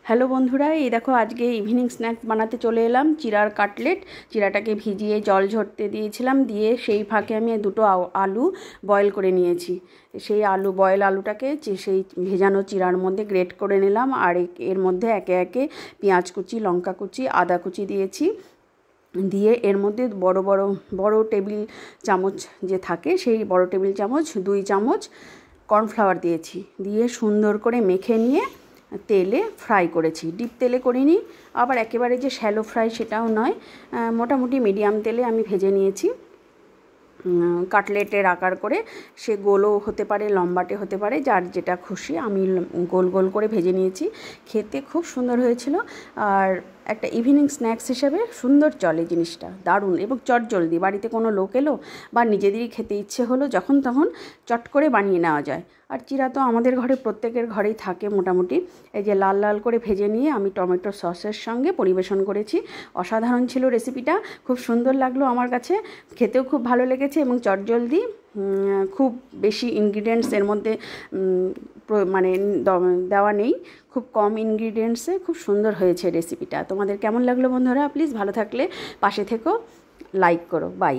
Hello বন্ধুরা, এই দেখো আজকে ইভিনিং স্ন্যাক্স বানাতে চলে এলাম। চিড়ার কাটলেট। চিড়াটাকে ভিজিয়ে জল ঝরতে দিয়েছিলাম, দিয়ে সেই ফাঁকে আমি দুটো আলু বয়েল করে নিয়েছি। সেই বয়েল আলুটাকে সেই ভেজানো চিড়ার মধ্যে গ্রেট করে নিলাম, আর এর মধ্যে একে একে পেঁয়াজ কুচি, লঙ্কা কুচি, আদা কুচি দিয়েছি। দিয়ে এর মধ্যে বড় টেবিল চামচ যে থাকে, সেই বড় টেবিল চামচ 2 চামচ কর্নফ্লাওয়ার দিয়েছি। দিয়ে সুন্দর করে মেখে নিয়ে তেলে ফ্রাই করেছি। ডিপ তেলে করিনি, আবার একেবারে যে শ্যালো ফ্রাই সেটাও নয়, মোটামুটি মিডিয়াম তেলে আমি ভেজে নিয়েছি। কাটলেটের আকার করে, সে গোলও হতে পারে, লম্বাটে হতে পারে, যার যেটা খুশি। আমি গোল গোল করে ভেজে নিয়েছি। খেতে খুব সুন্দর হয়েছিল, আর একটা ইভিনিং স্ন্যাক্স হিসেবে সুন্দর চলে জিনিসটা, দারুণ এবং চটজলদি। বাড়িতে কোনো লোক এলো বা নিজেদেরই খেতে ইচ্ছে হলো, যখন তখন চট করে বানিয়ে নেওয়া যায়। আর চিড়া তো আমাদের ঘরে প্রত্যেকের ঘরেই থাকে মোটামুটি। এই যে লাল লাল করে ভেজে নিয়ে আমি টমেটো সসের সঙ্গে পরিবেশন করেছি। অসাধারণ ছিল রেসিপিটা, খুব সুন্দর লাগলো আমার কাছে, খেতেও খুব ভালো লেগেছে এবং চটজলদি। খুব বেশি ইনগ্রিডিয়েন্টস এর মধ্যে মানে দেওয়া নেই, খুব কম ইনগ্রিডিয়েন্টসে খুব সুন্দর হয়েছে রেসিপিটা। তোমাদের কেমন লাগলো বন্ধুরা? প্লিজ ভালো থাকলে পাশে থেকো, লাইক করো। বাই।